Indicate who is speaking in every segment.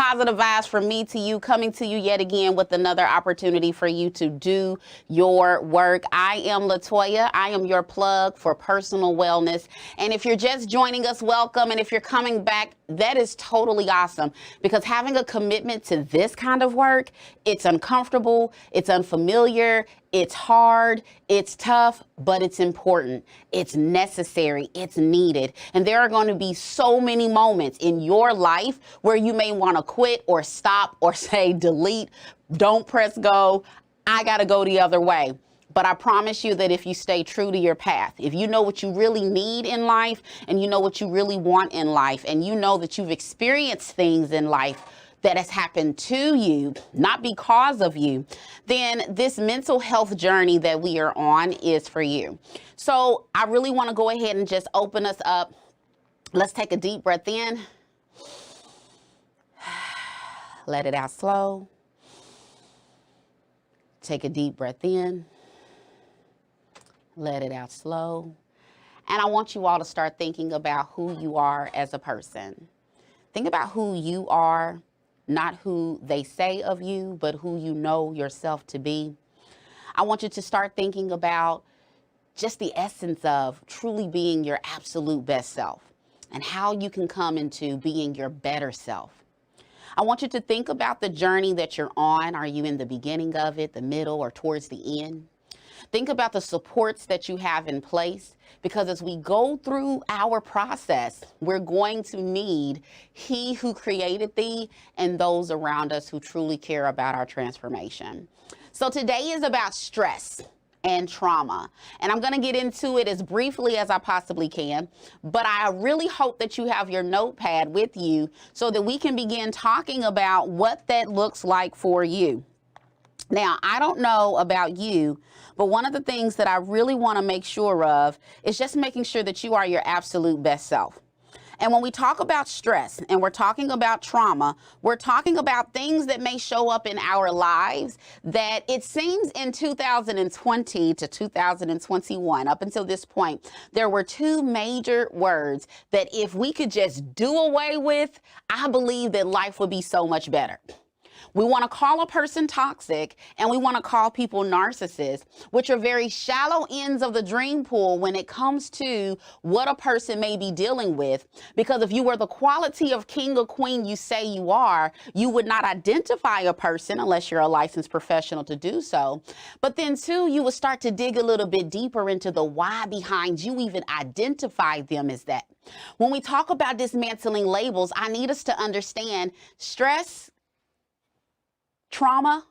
Speaker 1: positive vibes from me to you, coming to you yet again with another opportunity for you to do your work. I am Latoya. I am your plug for personal wellness. And if you're just joining us, welcome. And if you're coming back, that is totally awesome, because having a commitment to this kind of work, it's uncomfortable, it's unfamiliar, it's hard, it's tough, but it's important. It's necessary. It's needed. And there are going to be so many moments in your life where you may want to quit or stop or say delete, don't press go. I got to go the other way. But I promise you that if you stay true to your path, if you know what you really need in life and you know what you really want in life, and you know that you've experienced things in life that has happened to you, not because of you, then this mental health journey that we are on is for you. So I really want to go ahead and just open us up. Let's take a deep breath in. Let it out slow. Take a deep breath in. Let it out slow. And I want you all to start thinking about who you are as a person. Think about who you are, not who they say of you, but who you know yourself to be. I want you to start thinking about just the essence of truly being your absolute best self and how you can come into being your better self. I want you to think about the journey that you're on. Are you in the beginning of it, the middle, or towards the end? Think about the supports that you have in place, because as we go through our process, we're going to need He who created thee and those around us who truly care about our transformation. So today is about stress and trauma, and I'm going to get into it as briefly as I possibly can, but I really hope that you have your notepad with you so that we can begin talking about what that looks like for you. Now, I don't know about you, but one of the things that I really want to make sure of is just making sure that you are your absolute best self. And when we talk about stress and we're talking about trauma, we're talking about things that may show up in our lives that it seems in 2020 to 2021, up until this point, there were two major words that if we could just do away with, I believe that life would be so much better. We want to call a person toxic, and we want to call people narcissists, which are very shallow ends of the dream pool when it comes to what a person may be dealing with. Because if you were the quality of king or queen you say you are, you would not identify a person unless you're a licensed professional to do so. But then too, you would start to dig a little bit deeper into the why behind you even identify them as that. When we talk about dismantling labels, I need us to understand stress, trauma,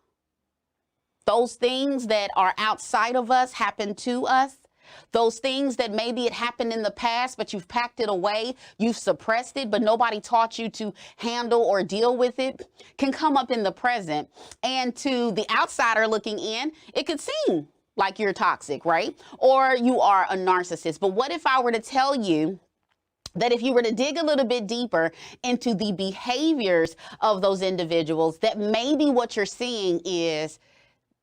Speaker 1: those things that are outside of us happen to us. Those things that maybe it happened in the past, but you've packed it away, you've suppressed it, but nobody taught you to handle or deal with it, can come up in the present. And to the outsider looking in, it could seem like you're toxic, right? Or you are a narcissist. But what if I were to tell you that if you were to dig a little bit deeper into the behaviors of those individuals, that maybe what you're seeing is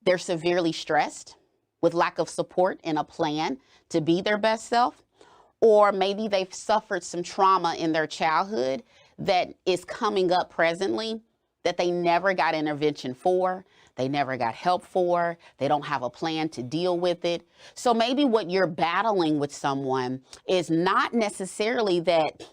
Speaker 1: they're severely stressed with lack of support and a plan to be their best self, or maybe they've suffered some trauma in their childhood that is coming up presently that they never got intervention for, they never got help for, they don't have a plan to deal with it. So maybe what you're battling with someone is not necessarily that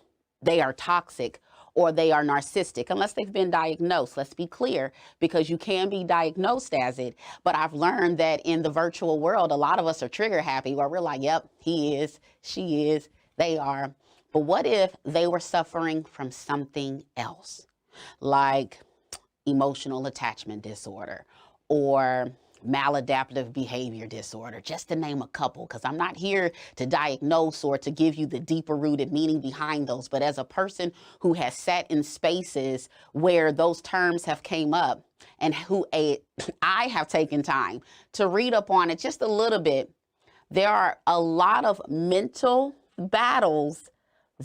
Speaker 1: they are toxic or they are narcissistic, unless they've been diagnosed. Let's be clear, because you can be diagnosed as it. But I've learned that in the virtual world, a lot of us are trigger happy, where we're like, yep, he is, she is, they are. But what if they were suffering from something else, like emotional attachment disorder or maladaptive behavior disorder, just to name a couple, because I'm not here to diagnose or to give you the deeper rooted meaning behind those. But as a person who has sat in spaces where those terms have came up, and I have taken time to read up on it just a little bit, there are a lot of mental battles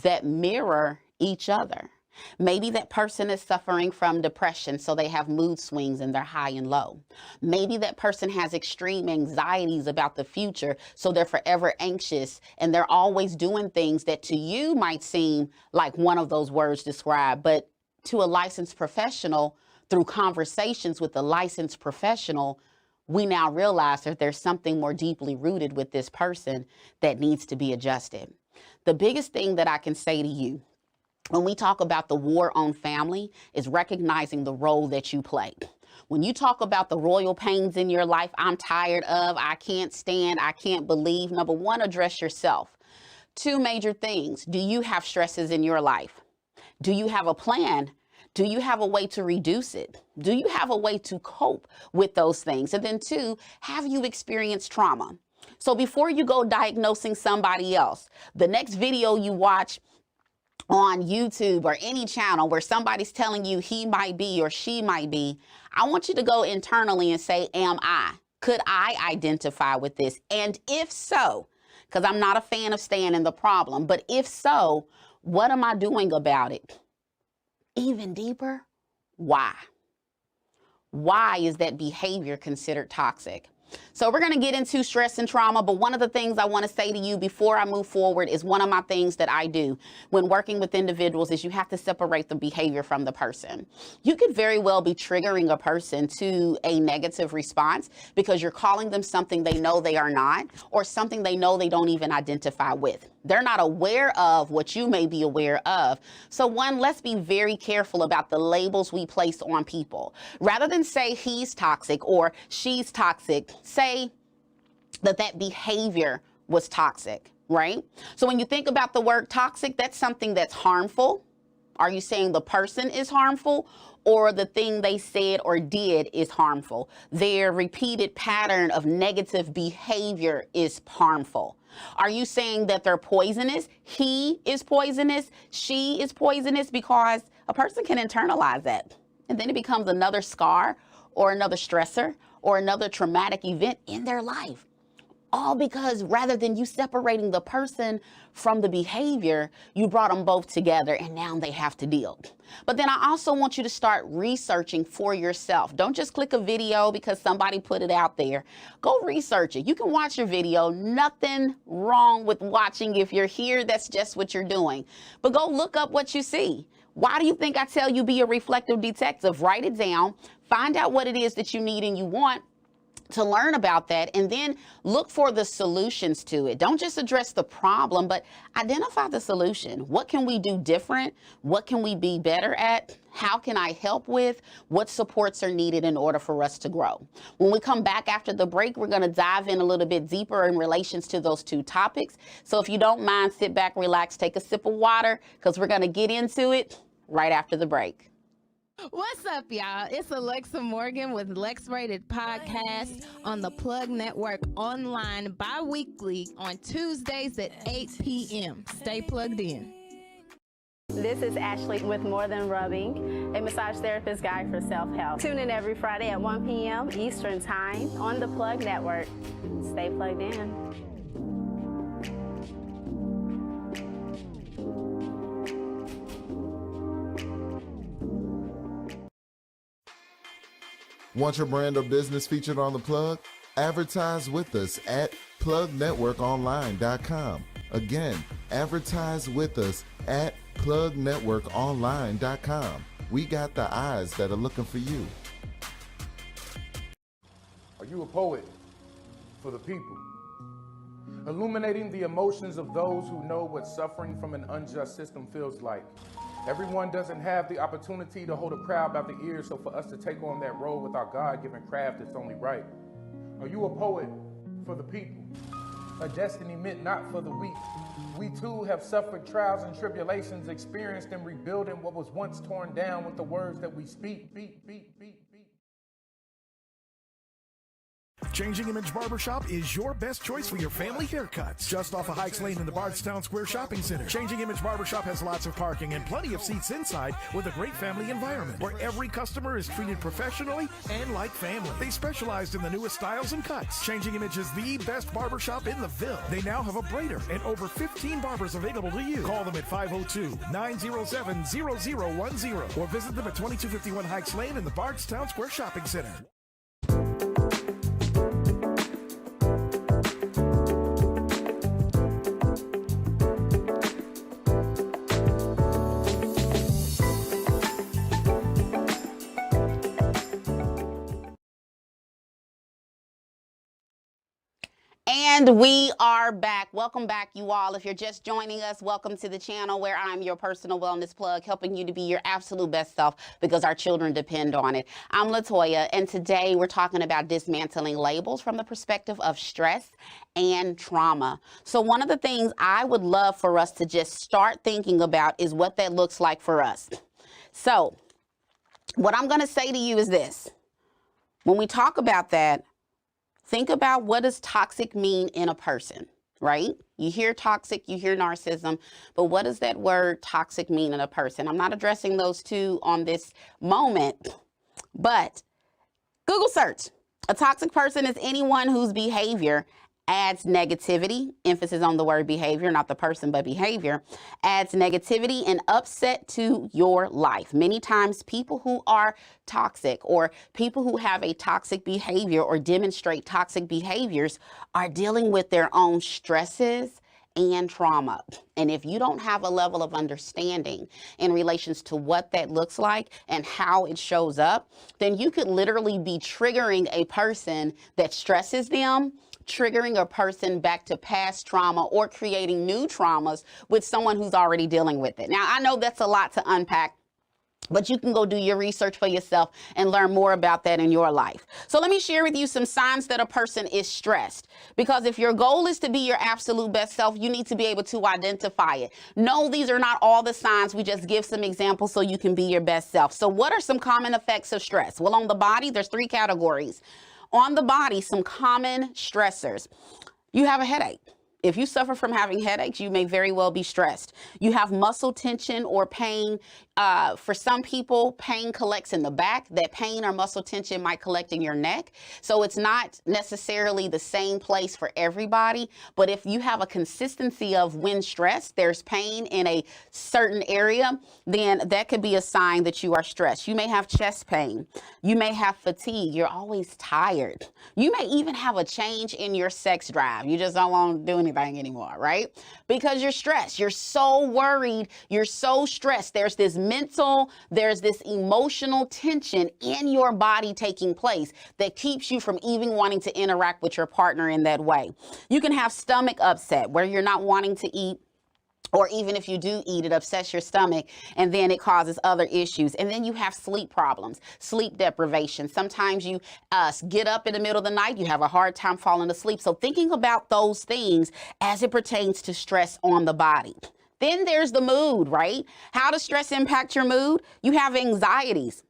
Speaker 1: that mirror each other. Maybe that person is suffering from depression, so they have mood swings and they're high and low. Maybe that person has extreme anxieties about the future, so they're forever anxious and they're always doing things that to you might seem like one of those words described, but to a licensed professional through conversations with a licensed professional, we now realize that there's something more deeply rooted with this person that needs to be adjusted. The biggest thing that I can say to you when we talk about the war on family is recognizing the role that you play. When you talk about the royal pains in your life, I'm tired of, I can't stand, I can't believe. Number one, address yourself. Two major things. Do you have stresses in your life? Do you have a plan? Do you have a way to reduce it? Do you have a way to cope with those things? And then two, have you experienced trauma? So before you go diagnosing somebody else, the next video you watch on YouTube or any channel where somebody's telling you he might be or she might be, I want you to go internally and say, am I? Could I identify with this? And if so, because I'm not a fan of staying in the problem, but if so, what am I doing about it? Even deeper, why? Why is that behavior considered toxic? So we're going to get into stress and trauma, but one of the things I want to say to you before I move forward is one of my things that I do when working with individuals is you have to separate the behavior from the person. You could very well be triggering a person to a negative response because you're calling them something they know they are not or something they know they don't even identify with. They're not aware of what you may be aware of. So one, let's be very careful about the labels we place on people. Rather than say he's toxic or she's toxic, say that behavior was toxic, right? So when you think about the word toxic, that's something that's harmful. Are you saying the person is harmful or the thing they said or did is harmful? Their repeated pattern of negative behavior is harmful. Are you saying that they're poisonous? He is poisonous, she is poisonous, because a person can internalize that. And then it becomes another scar or another stressor or another traumatic event in their life. All because rather than you separating the person from the behavior, you brought them both together and now they have to deal. But then I also want you to start researching for yourself. Don't just click a video because somebody put it out there. Go research it. You can watch your video. Nothing wrong with watching. If you're here, that's just what you're doing. But go look up what you see. Why do you think I tell you be a reflective detective? Write it down. Find out what it is that you need and you want to learn about that, and then look for the solutions to it. Don't just address the problem, but identify the solution. What can we do different? What can we be better at? How can I help with? What supports are needed in order for us to grow? When we come back after the break, we're going to dive in a little bit deeper in relations to those two topics. So if you don't mind, sit back, relax, take a sip of water, because we're going to get into it right after the break.
Speaker 2: What's up, y'all? It's Alexa Morgan with Lex Rated Podcast on the Plug Network, online bi-weekly on Tuesdays at 8 p.m. Stay plugged in.
Speaker 3: This is Ashley with More Than Rubbing, a massage therapist guide for self-help. Tune in every Friday at 1 p.m. Eastern Time on the Plug Network. Stay plugged in.
Speaker 4: Want your brand or business featured on The Plug? Advertise with us at plugnetworkonline.com. Again, advertise with us at plugnetworkonline.com. We got the eyes that are looking for you.
Speaker 5: Are you a poet for the people? Illuminating the emotions of those who know what suffering from an unjust system feels like. Everyone doesn't have the opportunity to hold a crowd by the ears, so for us to take on that role with our God-given craft, it's only right. Are you a poet for the people? A destiny meant not for the weak. We too have suffered trials and tribulations, experienced in rebuilding what was once torn down with the words that we speak.
Speaker 6: Changing Image Barbershop is your best choice for your family haircuts. Just off of Hikes Lane in the Bardstown Square Shopping Center. Changing Image Barbershop has lots of parking and plenty of seats inside with a great family environment where every customer is treated professionally and like family. They specialize in the newest styles and cuts. Changing Image is the best barbershop in the Ville. They now have a braider and over 15 barbers available to you. Call them at 502-907-0010 or visit them at 2251 Hikes Lane in the Bardstown Square Shopping Center.
Speaker 1: And we are back. Welcome back, you all. If you're just joining us, welcome to the channel where I'm your personal wellness plug, helping you to be your absolute best self because our children depend on it. I'm Latoya, and today we're talking about dismantling labels from the perspective of stress and trauma. So one of the things I would love for us to just start thinking about is what that looks like for us. So what I'm going to say to you is this. When we talk about that, think about what does toxic mean in a person, right? You hear toxic, you hear narcissism, but what does that word toxic mean in a person? I'm not addressing those two on this moment, but Google search. A toxic person is anyone whose behavior adds negativity, emphasis on the word behavior, not the person, but behavior, adds negativity and upset to your life. Many times people who are toxic or people who have a toxic behavior or demonstrate toxic behaviors are dealing with their own stresses and trauma. And if you don't have a level of understanding in relations to what that looks like and how it shows up, then you could literally be triggering a person that stresses them, triggering a person back to past trauma, or creating new traumas with someone who's already dealing with it. Now, I know that's a lot to unpack, but you can go do your research for yourself and learn more about that in your life. So let me share with you some signs that a person is stressed. Because if your goal is to be your absolute best self, you need to be able to identify it. No, these are not all the signs. We just give some examples so you can be your best self. So what are some common effects of stress? Well, on the body, there's 3 categories. On the body, some common stressors. You have a headache. If you suffer from having headaches, you may very well be stressed. You have muscle tension or pain. For some people, pain collects in the back. That pain or muscle tension might collect in your neck. So it's not necessarily the same place for everybody. But if you have a consistency of when stressed, there's pain in a certain area, then that could be a sign that you are stressed. You may have chest pain. You may have fatigue. You're always tired. You may even have a change in your sex drive. You just don't want to do anything anymore, right? Because you're stressed. You're so worried. You're so stressed. There's this mental, there's this emotional tension in your body taking place that keeps you from even wanting to interact with your partner in that way. You can have stomach upset where you're not wanting to eat, or even if you do eat, it upsets your stomach and then it causes other issues. And then you have sleep problems, sleep deprivation. Sometimes you get up in the middle of the night, you have a hard time falling asleep. So thinking about those things as it pertains to stress on the body. Then there's the mood, right? How does stress impact your mood? You have anxieties,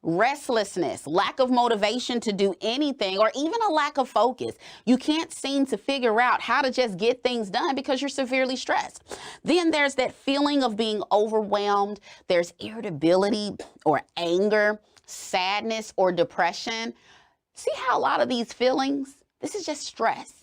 Speaker 1: restlessness, lack of motivation to do anything, or even a lack of focus. You can't seem to figure out how to just get things done because you're severely stressed. Then there's that feeling of being overwhelmed. There's irritability or anger, sadness or depression. See how a lot of these feelings, this is just stress.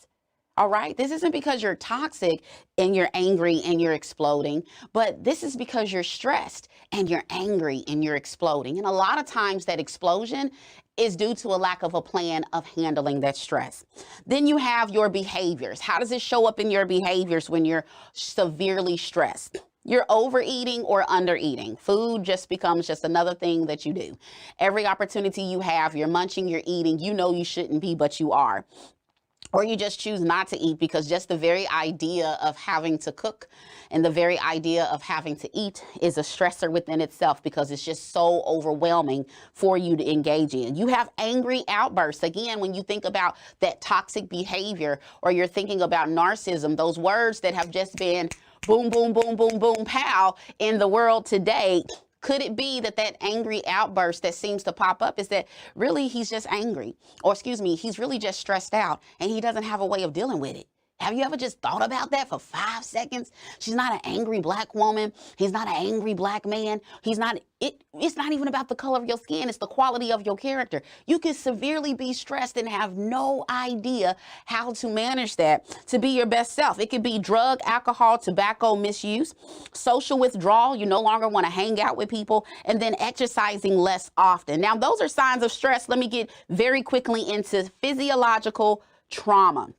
Speaker 1: All right. This isn't because you're toxic and you're angry and you're exploding, but this is because you're stressed and you're angry and you're exploding. And a lot of times that explosion is due to a lack of a plan of handling that stress. Then you have your behaviors. How does it show up in your behaviors when you're severely stressed? You're overeating or undereating. Food just becomes just another thing that you do. Every opportunity you have, you're munching, you're eating, you know you shouldn't be, but you are. Or you just choose not to eat because just the very idea of having to cook and the very idea of having to eat is a stressor within itself because it's just so overwhelming for you to engage in. You have angry outbursts. Again, when you think about that toxic behavior or you're thinking about narcissism, those words that have just been boom, boom, boom, boom, boom, pow in the world today. Could it be that that angry outburst that seems to pop up is that really he's just angry, or excuse me, he's really just stressed out and he doesn't have a way of dealing with it? Have you ever just thought about that for 5 seconds? She's not an angry black woman. He's not an angry black man. It's not even about the color of your skin. It's the quality of your character. You can severely be stressed and have no idea how to manage that to be your best self. It could be drug, alcohol, tobacco misuse, social withdrawal. You no longer want to hang out with people, and then exercising less often. Now, those are signs of stress. Let me get very quickly into physiological trauma,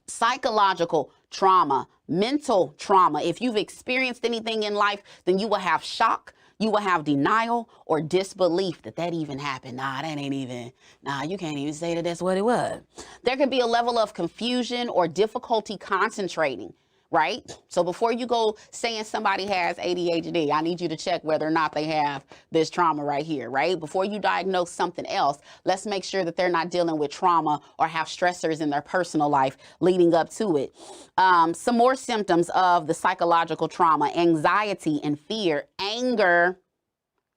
Speaker 1: psychological trauma, mental trauma. If you've experienced anything in life, then you will have shock. You will have denial or disbelief that even happened. You can't even say that that's what it was. There can be a level of confusion or difficulty concentrating, right? So before you go saying somebody has ADHD, I need you to check whether or not they have this trauma right here, right? Before you diagnose something else, let's make sure that they're not dealing with trauma or have stressors in their personal life leading up to it. Some more symptoms of the psychological trauma: anxiety and fear, anger,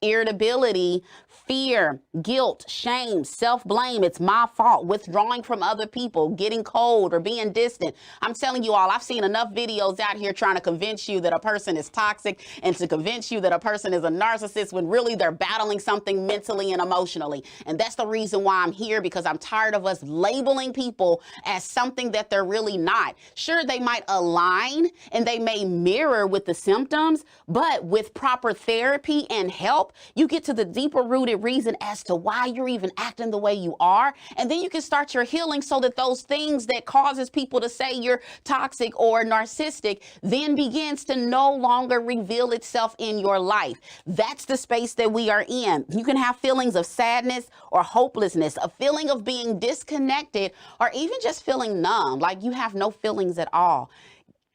Speaker 1: irritability, fear, guilt, shame, self-blame. It's my fault. Withdrawing from other people, getting cold or being distant. I'm telling you all, I've seen enough videos out here trying to convince you that a person is toxic and to convince you that a person is a narcissist when really they're battling something mentally and emotionally. And that's the reason why I'm here, because I'm tired of us labeling people as something that they're really not. Sure, they might align and they may mirror with the symptoms, but with proper therapy and help, you get to the deeper rooted reason as to why you're even acting the way you are. And then you can start your healing so that those things that causes people to say you're toxic or narcissistic then begins to no longer reveal itself in your life. That's the space that we are in. You can have feelings of sadness or hopelessness, a feeling of being disconnected, or even just feeling numb, like you have no feelings at all.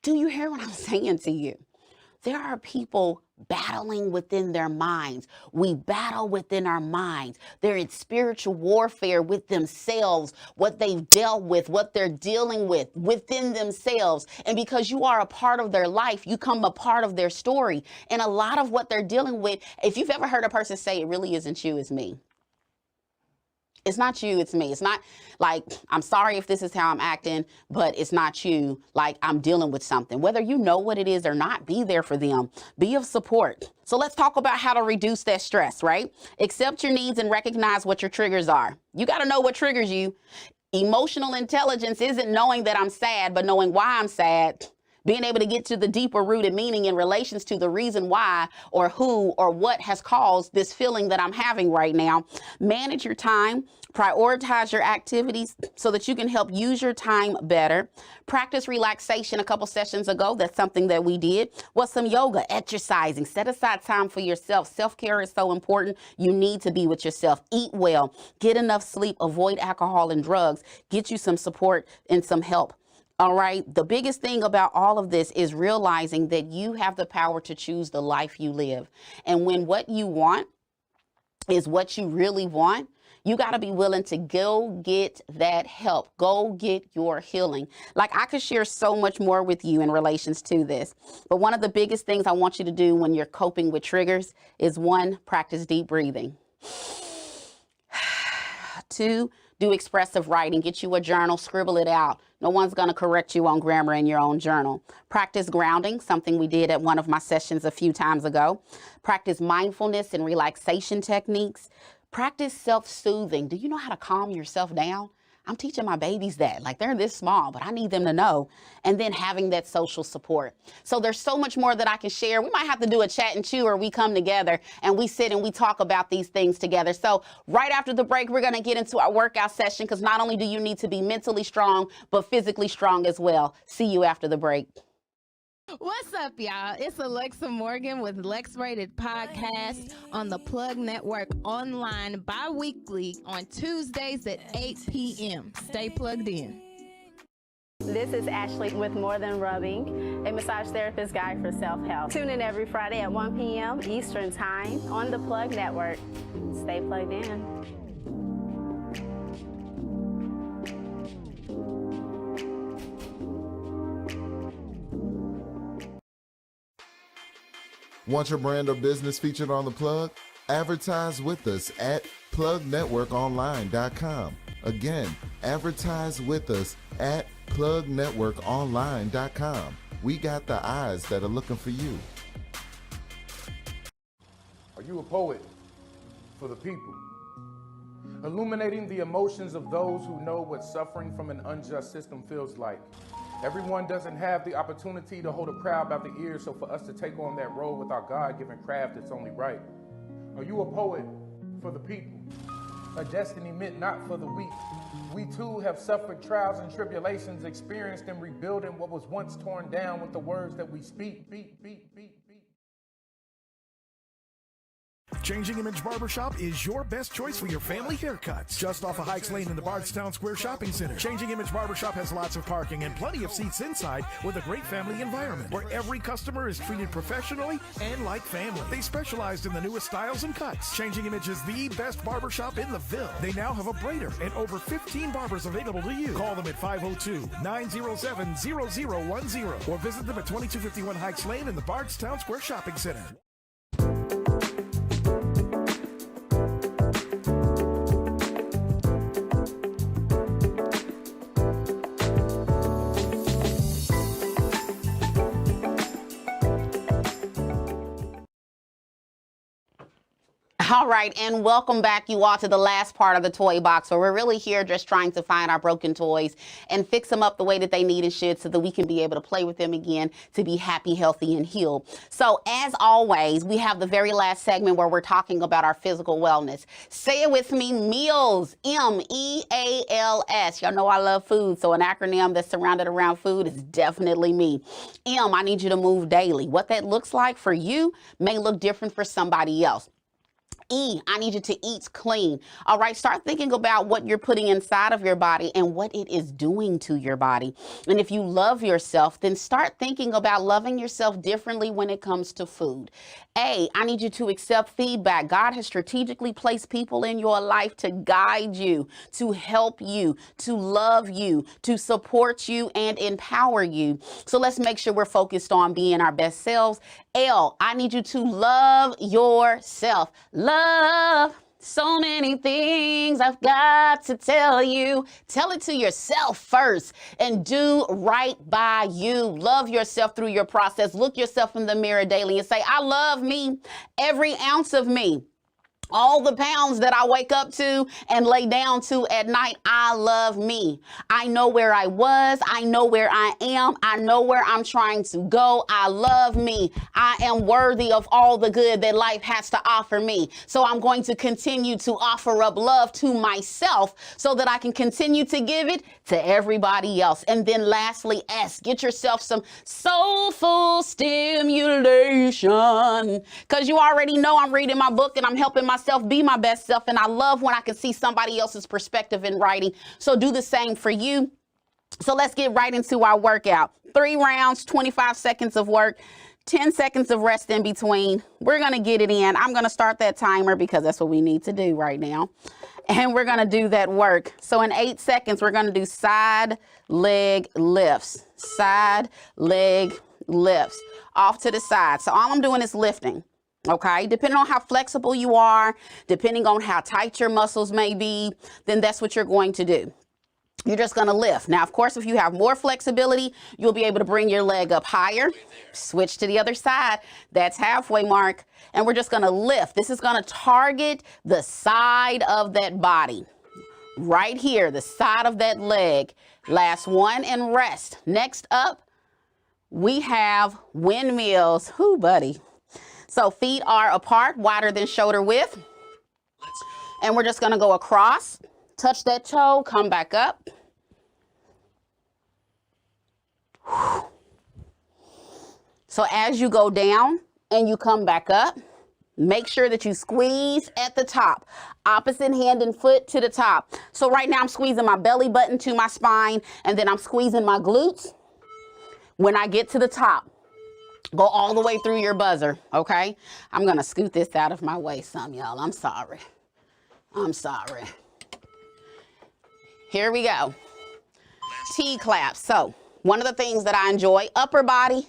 Speaker 1: Do you hear what I'm saying to you? There are people battling within their minds. We battle within our minds. They're in spiritual warfare with themselves, what they've dealt with, what they're dealing with within themselves. And because you are a part of their life, you become a part of their story. And a lot of what they're dealing with, if you've ever heard a person say, it really isn't you, it's me. It's not you, it's me. It's not like, I'm sorry if this is how I'm acting, but it's not you. Like, I'm dealing with something. Whether you know what it is or not, be there for them. Be of support. So let's talk about how to reduce that stress, right? Accept your needs and recognize what your triggers are. You got to know what triggers you. Emotional intelligence isn't knowing that I'm sad, but knowing why I'm sad. Being able to get to the deeper rooted meaning in relations to the reason why or who or what has caused this feeling that I'm having right now. Manage your time, prioritize your activities so that you can help use your time better. Practice relaxation. A couple sessions ago, that's something that we did, was some yoga, exercising. Set aside time for yourself. Self-care is so important. You need to be with yourself. Eat well, get enough sleep, avoid alcohol and drugs, get you some support and some help. All right. The biggest thing about all of this is realizing that you have the power to choose the life you live. And when what you want is what you really want, you got to be willing to go get that help. Go get your healing. Like, I could share so much more with you in relations to this. But one of the biggest things I want you to do when you're coping with triggers is, 1, practice deep breathing. 2, do expressive writing. Get you a journal, scribble it out. No one's going to correct you on grammar in your own journal. Practice grounding, something we did at one of my sessions a few times ago. Practice mindfulness and relaxation techniques. Practice self-soothing. Do you know how to calm yourself down? I'm teaching my babies that. Like, they're this small, but I need them to know. And then having that social support. So there's so much more that I can share. We might have to do a chat and chew, or we come together and we sit and we talk about these things together. So right after the break, we're going to get into our workout session, because not only do you need to be mentally strong, but physically strong as well. See you after the break.
Speaker 2: What's up, y'all? It's Alexa Morgan with Lex Rated Podcast on the Plug Network, online bi-weekly on Tuesdays at 8 p.m. Stay plugged in.
Speaker 3: This is Ashley with More Than Rubbing, a massage therapist guide for self-help. Tune in every Friday at 1 p.m. Eastern Time on the Plug Network. Stay plugged in.
Speaker 4: Want your brand or business featured on The Plug? Advertise with us at plugnetworkonline.com. Again, advertise with us at plugnetworkonline.com. We got the eyes that are looking for you.
Speaker 5: Are you a poet for the people? Illuminating the emotions of those who know what suffering from an unjust system feels like. Everyone doesn't have the opportunity to hold a crowd by the ears, so for us to take on that role with our God-given craft, it's only right. Are you a poet for the people? A destiny meant not for the weak. We too have suffered trials and tribulations, experienced in rebuilding what was once torn down with the words that we speak.
Speaker 6: Changing Image Barbershop is your best choice for your family haircuts. Just off of Hikes Lane in the Bardstown Square Shopping Center. Changing Image Barbershop has lots of parking and plenty of seats inside with a great family environment where every customer is treated professionally and like family. They specialized in the newest styles and cuts. Changing Image is the best barbershop in the Ville. They now have a braider and over 15 barbers available to you. Call them at 502-907-0010 or visit them at 2251 Hikes Lane in the Bardstown Square Shopping Center.
Speaker 1: All right, and welcome back, you all, to the last part of the toy box, where we're really here just trying to find our broken toys and fix them up the way that they need and should so that we can be able to play with them again to be happy, healthy, and healed. So, as always, we have the very last segment where we're talking about our physical wellness. Say it with me, meals, M-E-A-L-S. Y'all know I love food, so an acronym that's surrounded around food is definitely me. M, I need you to move daily. What that looks like for you may look different for somebody else. E, I need you to eat clean. All right, start thinking about what you're putting inside of your body and what it is doing to your body. And if you love yourself, then start thinking about loving yourself differently when it comes to food. A, I need you to accept feedback. God has strategically placed people in your life to guide you, to help you, to love you, to support you, and empower you. So let's make sure we're focused on being our best selves. L, I need you to love yourself. Love, so many things I've got to tell you. Tell it to yourself first and do right by you. Love yourself through your process. Look yourself in the mirror daily and say, I love me, every ounce of me. All the pounds that I wake up to and lay down to at night, I love me. I know where I was. I know where I am. I know where I'm trying to go. I love me. I am worthy of all the good that life has to offer me. So I'm going to continue to offer up love to myself so that I can continue to give it to everybody else. And then lastly, S, get yourself some soulful stimulation, because you already know I'm reading my book and I'm helping myself be my best self, and I love when I can see somebody else's perspective in writing. So do the same for you. So let's get right into our workout. 3 rounds, 25 seconds of work, 10 seconds of rest in between. We're going to get it in. I'm going to start that timer because that's what we need to do right now. And we're going to do that work. So in 8 seconds, we're going to do side leg lifts, side leg lifts off to the side. So all I'm doing is lifting. Okay, depending on how flexible you are, depending on how tight your muscles may be, then that's what you're going to do. You're just going to lift. Now, of course, if you have more flexibility, you'll be able to bring your leg up higher, switch to the other side. That's halfway mark. And we're just going to lift. This is going to target the side of that body. Right here, the side of that leg. Last one and rest. Next up, we have windmills. Whoo, buddy. So feet are apart, wider than shoulder width. And we're just going to go across, touch that toe, come back up. So as you go down and you come back up, make sure that you squeeze at the top, opposite hand and foot to the top. So right now I'm squeezing my belly button to my spine, and then I'm squeezing my glutes. When I get to the top, go all the way through your buzzer, okay? I'm going to scoot this out of my way some, y'all. I'm sorry. I'm sorry. Here we go. T-claps. So one of the things that I enjoy, upper body,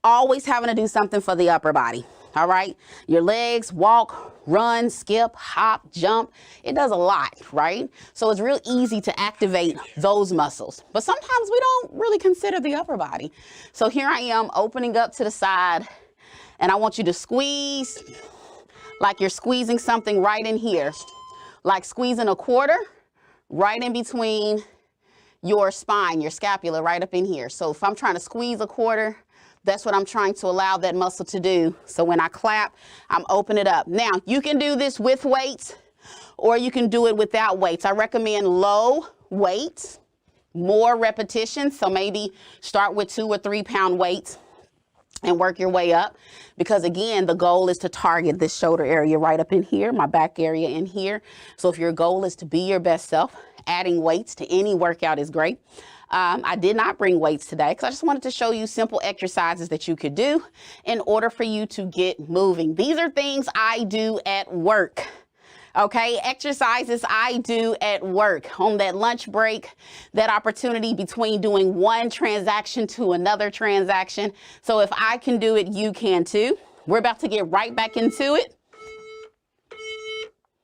Speaker 1: always having to do something for the upper body, all right? Your legs, walk, run, skip, hop, jump. It does a lot, right? So it's real easy to activate those muscles. But sometimes we don't really consider the upper body. So here I am opening up to the side, and I want you to squeeze like you're squeezing something right in here, like squeezing a quarter right in between your spine, your scapula, right up in here. So if I'm trying to squeeze a quarter, that's what I'm trying to allow that muscle to do. So when I clap, I'm opening it up. Now, you can do this with weights or you can do it without weights. I recommend low weights, more repetitions. So maybe start with 2 or 3 pound weights and work your way up, because again, the goal is to target this shoulder area right up in here, my back area in here. So if your goal is to be your best self, adding weights to any workout is great. I did not bring weights today because I just wanted to show you simple exercises that you could do in order for you to get moving. These are things I do at work. Okay, exercises I do at work on that lunch break, that opportunity between doing one transaction to another transaction. So if I can do it, you can too. We're about to get right back into it.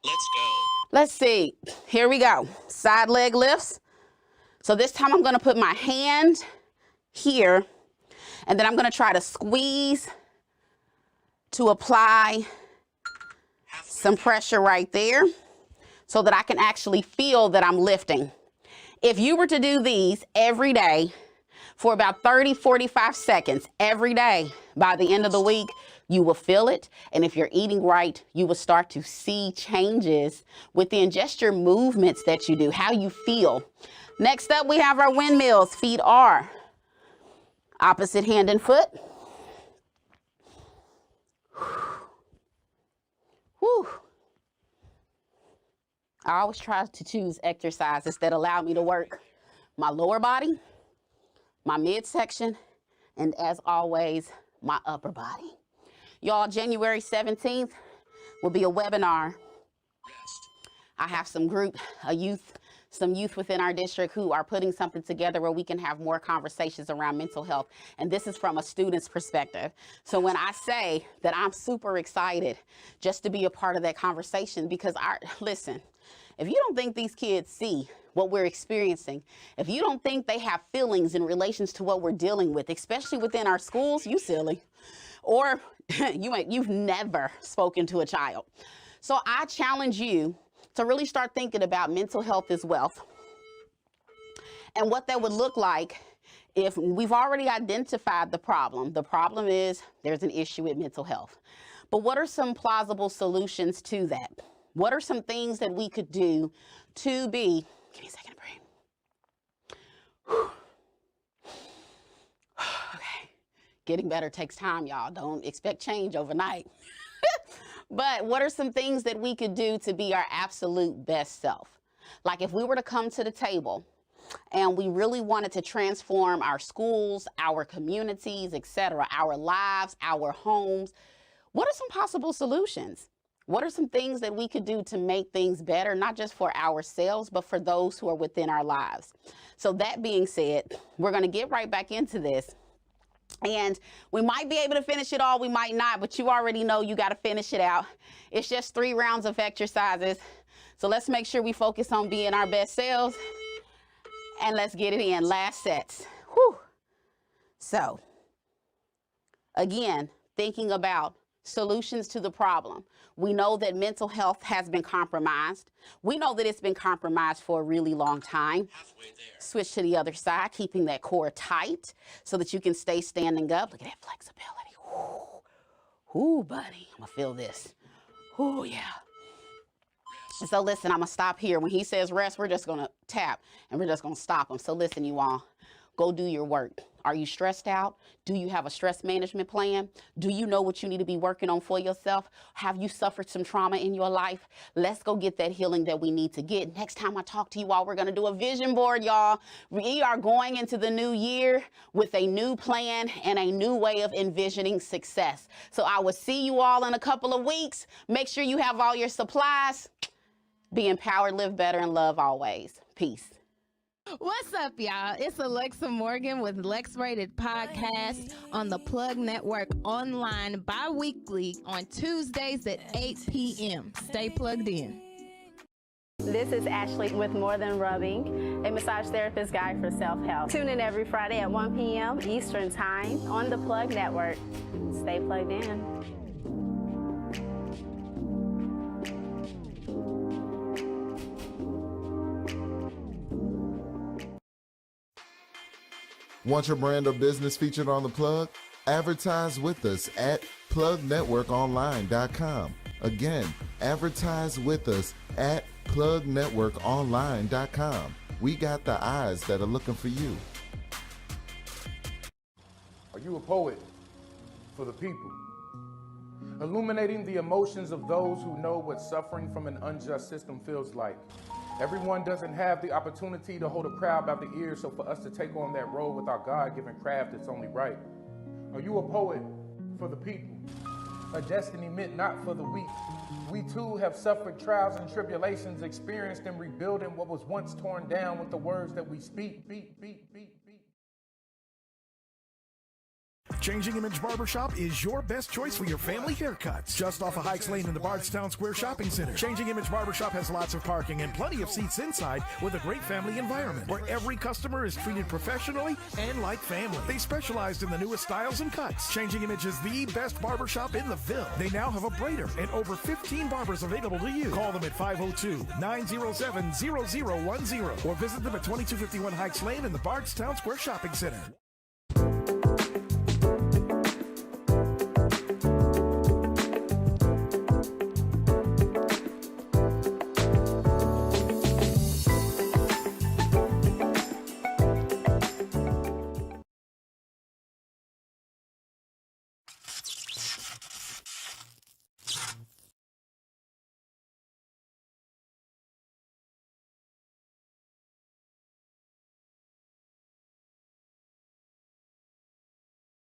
Speaker 7: Let's go.
Speaker 1: Let's see. Here we go. Side leg lifts. So this time I'm going to put my hand here, and then I'm going to try to squeeze to apply some pressure right there so that I can actually feel that I'm lifting. If you were to do these every day for about 30-45 seconds every day, by the end of the week, you will feel it. And if you're eating right, you will start to see changes within just your movements that you do, how you feel. Next up, we have our windmills. Feet are opposite hand and foot. Whew. I always try to choose exercises that allow me to work my lower body, my midsection, and as always, my upper body. Y'all, January 17th will be a webinar. I have some youth within our district who are putting something together where we can have more conversations around mental health. And this is from a student's perspective. So when I say that I'm super excited just to be a part of that conversation, because listen, if you don't think these kids see what we're experiencing, if you don't think they have feelings in relations to what we're dealing with, especially within our schools, you silly. Or you've never spoken to a child. So I challenge you to really start thinking about mental health as wealth and what that would look like if we've already identified the problem. The problem is there's an issue with mental health. But what are some plausible solutions to that? What are some things that we could do to be, give me a second to breathe. Okay, getting better takes time, y'all. Don't expect change overnight. But what are some things that we could do to be our absolute best self? Like if we were to come to the table and we really wanted to transform our schools, our communities, etc., our lives, our homes, what are some possible solutions? What are some things that we could do to make things better, not just for ourselves, but for those who are within our lives? So that being said, we're going to get right back into this. And we might be able to finish it all, we might not, but you already know you got to finish it out. It's just 3 rounds of exercises. So let's make sure we focus on being our best selves. And let's get it in. Last sets. Whew. So, again, thinking about solutions to the problem. We know that mental health has been compromised. We know that it's been compromised for a really long time. Switch to the other side, keeping that core tight so that you can stay standing up. Look at that flexibility. Ooh, ooh, buddy, I'm gonna feel this. Ooh, yeah. And so listen, I'm gonna stop here. When he says rest, we're just gonna tap and we're just gonna stop him. So listen, you all, go do your work. Are you stressed out? Do you have a stress management plan? Do you know what you need to be working on for yourself? Have you suffered some trauma in your life? Let's go get that healing that we need to get. Next time I talk to you all, we're going to do a vision board, y'all. We are going into the new year with a new plan and a new way of envisioning success. So I will see you all in a couple of weeks. Make sure you have all your supplies. Be empowered, live better, and love always. Peace.
Speaker 2: What's up, y'all? It's Alexa Morgan with Lex Rated Podcast on the Plug Network online bi-weekly on Tuesdays at 8 p.m. Stay plugged in.
Speaker 3: This is Ashley with More Than Rubbing, a massage therapist guide for self-help. Tune in every Friday at 1 p.m. Eastern Time on the Plug Network. Stay plugged in.
Speaker 4: Want your brand or business featured on the Plug? Advertise with us at plugnetworkonline.com. Again, advertise with us at plugnetworkonline.com. We got the eyes that are looking for you.
Speaker 5: Are you a poet for the people. Illuminating the emotions of those who know what suffering from an unjust system feels like. Everyone doesn't have the opportunity to hold a crowd by the ear, so for us to take on that role with our God-given craft, it's only right. Are you a poet for the people? A destiny meant not for the weak. We too have suffered trials and tribulations, experienced in rebuilding what was once torn down with the words that we speak.
Speaker 6: Changing Image Barbershop is your best choice for your family haircuts. Just off of Hikes Lane in the Bardstown Square Shopping Center. Changing Image Barbershop has lots of parking and plenty of seats inside with a great family environment where every customer is treated professionally and like family. They specialized in the newest styles and cuts. Changing Image is the best barbershop in the Ville. They now have a braider and over 15 barbers available to you. Call them at 502-907-0010 or visit them at 2251 Hikes Lane in the Bardstown Square Shopping Center.